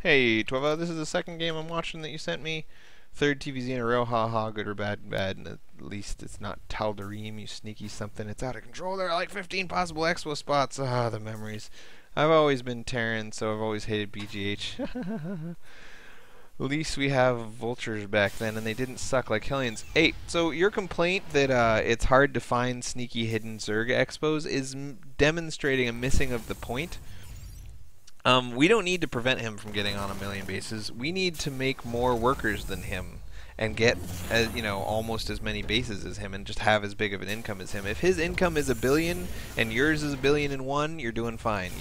Hey, Twevor, this is the second game I'm watching that you sent me. Third TvZ in a row, haha, good or bad, bad, and at least it's not Tal'Darim, you sneaky something. It's out of control. There are like 15 possible expo spots. Ah, the memories. I've always been Terran, so I've always hated BGH. At least we have vultures back then, and they didn't suck like Hellions. Hey, so your complaint that it's hard to find sneaky hidden Zerg expos is demonstrating a missing of the point. We don't need to prevent him from getting on a million bases. We need to make more workers than him and get, almost as many bases as him and just have as big of an income as him. If his income is $1 billion and yours is $1 billion and one, you're doing fine.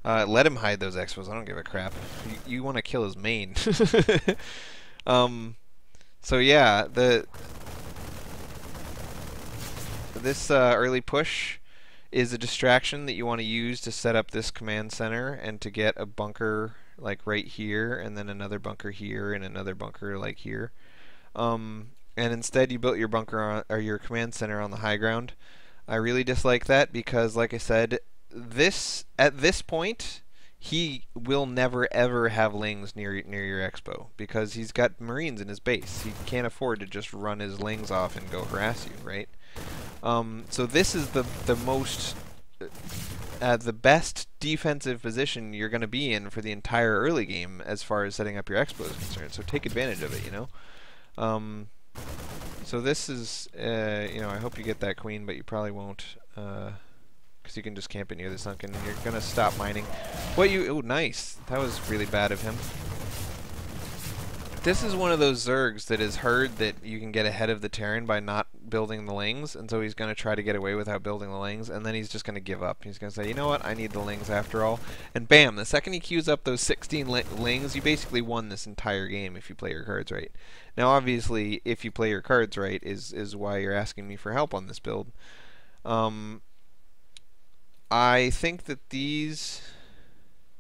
Let him hide those expos. I don't give a crap. You want to kill his main. So yeah, this early push is a distraction that you want to use to set up this command center and to get a bunker like right here and then another bunker here and another bunker like here. And instead you built your bunker on, or your command center on the high ground. I really dislike that because, like I said, at this point he will never ever have lings near your expo because he's got marines in his base. He can't afford to just run his lings off and go harass you, right? So this is the best defensive position you're going to be in for the entire early game as far as setting up your expo is concerned. So take advantage of it, So this is, I hope you get that queen, but you probably won't, because you can just camp it near the sunken. And you're going to stop mining. Oh, nice. That was really bad of him. This is one of those Zergs that has heard that you can get ahead of the Terran by not building the lings, and so he's going to try to get away without building the lings, and then he's just going to give up. He's going to say, you know what, I need the lings after all. And bam, the second he queues up those 16 lings, you basically won this entire game if you play your cards right. Now obviously, if you play your cards right is why you're asking me for help on this build. I think that the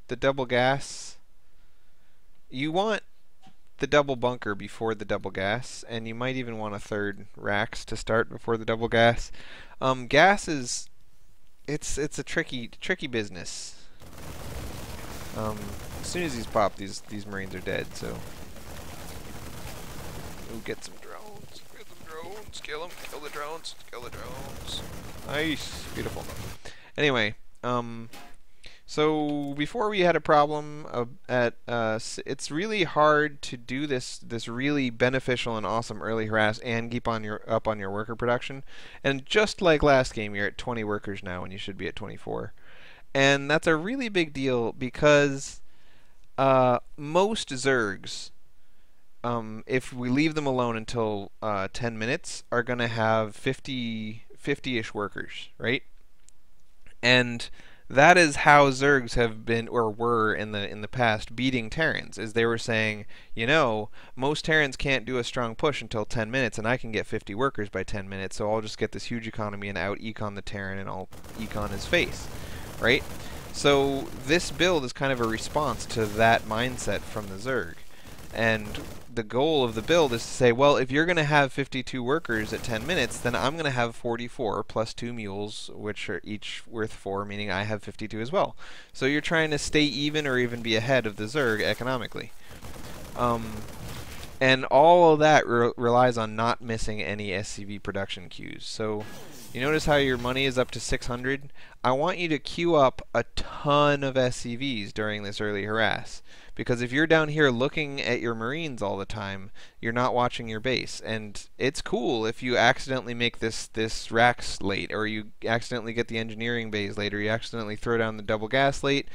double gas, you want the double bunker before the double gas, and you might even want a third racks to start before the double gas. Gas is it's a tricky business. As soon as he's popped, these marines are dead. So, ooh, get some drones, kill them, kill the drones, kill the drones. Nice, beautiful. Anyway, so before we had a problem it's really hard to do this really beneficial and awesome early harass and keep up on your worker production. And just like last game, you're at 20 workers now when you should be at 24. And that's a really big deal because most Zergs, if we leave them alone until 10 minutes, are going to have 50-ish workers, right? And that is how Zergs have been, or were in the past, beating Terrans. Is they were saying, most Terrans can't do a strong push until 10 minutes, and I can get 50 workers by 10 minutes, so I'll just get this huge economy and out-econ the Terran, and I'll econ his face, right? So this build is kind of a response to that mindset from the Zerg. And the goal of the build is to say, well, if you're going to have 52 workers at 10 minutes, then I'm going to have 44 plus 2 mules, which are each worth 4, meaning I have 52 as well. So you're trying to stay even or even be ahead of the Zerg economically. And all of that relies on not missing any SCV production queues. So you notice how your money is up to 600? I want you to queue up a ton of SCVs during this early harass. Because if you're down here looking at your marines all the time, you're not watching your base. And it's cool if you accidentally make this racks late, or you accidentally get the engineering bays late, or you accidentally throw down the double gas late.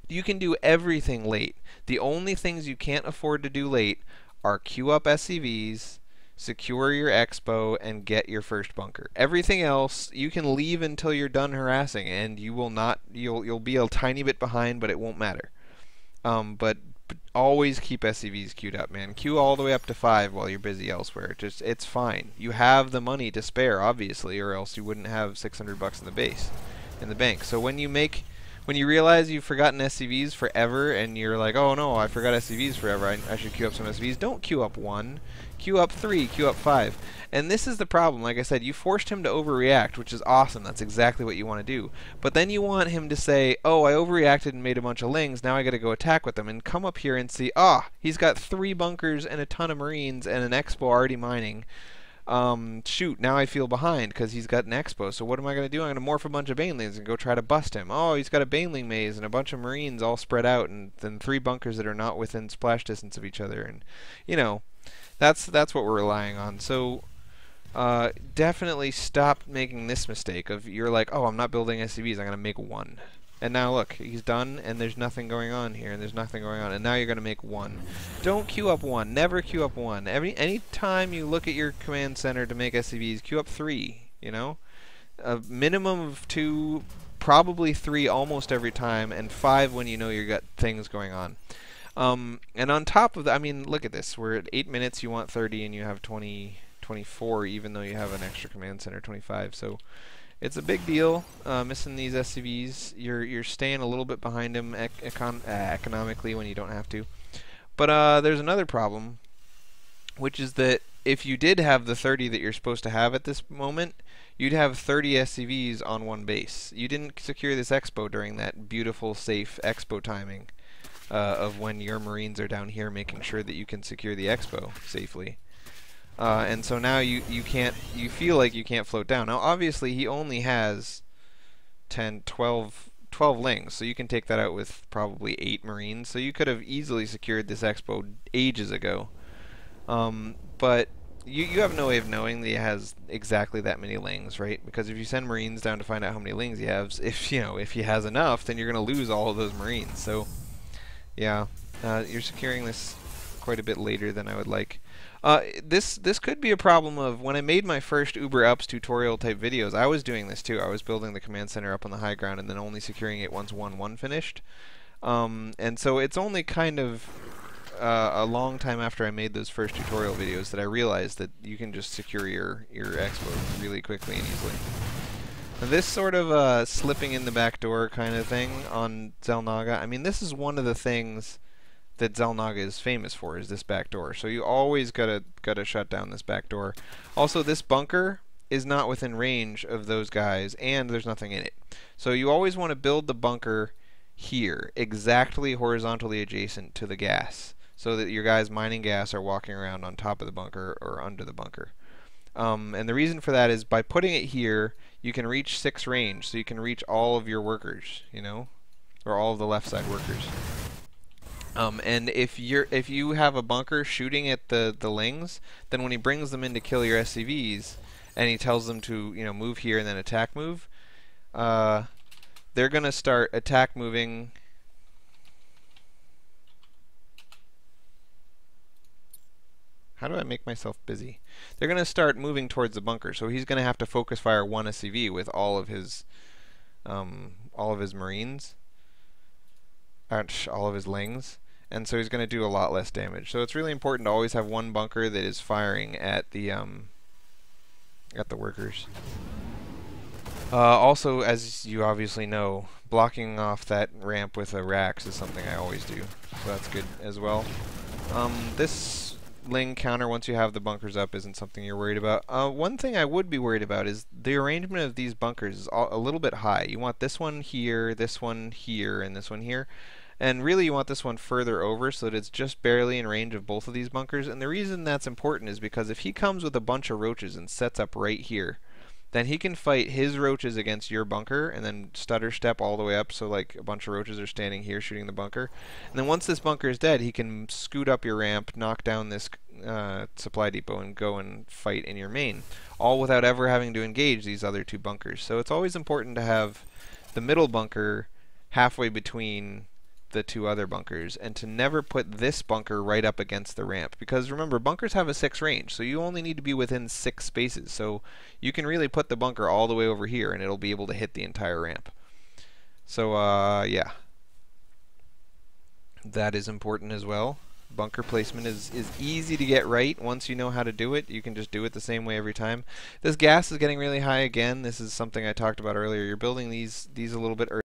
You can do everything late. The only things you can't afford to do late are queue up SCVs, secure your expo, and get your first bunker. Everything else you can leave until you're done harassing, and you will not. You'll be a tiny bit behind, but it won't matter. But always keep SCVs queued up, man. Queue all the way up to 5 while you're busy elsewhere. It's fine. You have the money to spare, obviously, or else you wouldn't have $600 in the bank. So when you make when you realize you've forgotten SCVs forever and you're like, oh no, I forgot SCVs forever, I should queue up some SCVs. Don't queue up 1, queue up 3, queue up 5. And this is the problem. Like I said, you forced him to overreact, which is awesome. That's exactly what you want to do. But then you want him to say, oh, I overreacted and made a bunch of lings, now I gotta go attack with them, and come up here and see, he's got 3 bunkers and a ton of marines and an expo already mining. Shoot, now I feel behind because he's got an expo. So what am I going to do? I'm going to morph a bunch of banelings and go try to bust him. Oh, he's got a baneling maze and a bunch of marines all spread out, and then 3 bunkers that are not within splash distance of each other. And, you know, that's what we're relying on. So definitely stop making this mistake of you're like, oh, I'm not building SCVs, I'm going to make 1. And now look, he's done, and there's nothing going on here, and there's nothing going on, and now you're going to make 1. Don't queue up 1. Never queue up 1. Any time you look at your command center to make SCVs, queue up 3, you know? A minimum of 2, probably 3 almost every time, and 5 when you know you've got things going on. And on top of that, I mean, look at this. We're at 8 minutes, you want 30, and you have 24, even though you have an extra command center, 25, so... It's a big deal, missing these SCVs. You're staying a little bit behind him economically when you don't have to. But there's another problem, which is that if you did have the 30 that you're supposed to have at this moment, you'd have 30 SCVs on 1 base. You didn't secure this expo during that beautiful, safe expo timing of when your marines are down here making sure that you can secure the expo safely. And so now you feel like you can't float down. Now obviously he only has 12 lings, so you can take that out with probably 8 marines, so you could have easily secured this expo ages ago. But you have no way of knowing that he has exactly that many lings, right? Because if you send marines down to find out how many lings he has, if he has enough, then you're going to lose all of those marines. So yeah, you're securing this quite a bit later than I would like. This could be a problem of when I made my first Uber Ups tutorial type videos, I was doing this too. I was building the command center up on the high ground and then only securing it once 1-1 finished. And so it's only kind of a long time after I made those first tutorial videos that I realized that you can just secure your expo really quickly and easily. Now this sort of slipping in the back door kind of thing on Xel'Naga, I mean, this is one of the things that Xel'Naga is famous for, is this back door. So you always gotta shut down this back door. Also, this bunker is not within range of those guys, and there's nothing in it. So you always want to build the bunker here, exactly horizontally adjacent to the gas, so that your guys mining gas are walking around on top of the bunker or under the bunker. And the reason for that is by putting it here, you can reach 6 range, so you can reach all of your workers, you know, or all of the left side workers. And if you have a bunker shooting at the lings, then when he brings them in to kill your SCVs, and he tells them to move here and then attack move, they're gonna start attack moving. How do I make myself busy? They're gonna start moving towards the bunker, so he's gonna have to focus fire 1 SCV with all of his marines, all of his lings. And so he's going to do a lot less damage. So it's really important to always have 1 bunker that is firing at the workers. Also, as you obviously know, blocking off that ramp with a Rax is something I always do. So that's good as well. This ling counter, once you have the bunkers up, isn't something you're worried about. One thing I would be worried about is the arrangement of these bunkers is a little bit high. You want this one here, and this one here. And really you want this one further over so that it's just barely in range of both of these bunkers. And the reason that's important is because if he comes with a bunch of roaches and sets up right here, then he can fight his roaches against your bunker and then stutter step all the way up, so like a bunch of roaches are standing here shooting the bunker. And then once this bunker is dead, he can scoot up your ramp, knock down this supply depot, and go and fight in your main, all without ever having to engage these other 2 bunkers. So it's always important to have the middle bunker halfway between the 2 other bunkers, and to never put this bunker right up against the ramp, because remember, bunkers have a 6 range, so you only need to be within 6 spaces, so you can really put the bunker all the way over here and it'll be able to hit the entire ramp. So yeah, that is important as well. Bunker placement is easy to get right once you know how to do it. You can just do it the same way every time. This gas is getting really high again. This is something I talked about earlier. You're building these a little bit early.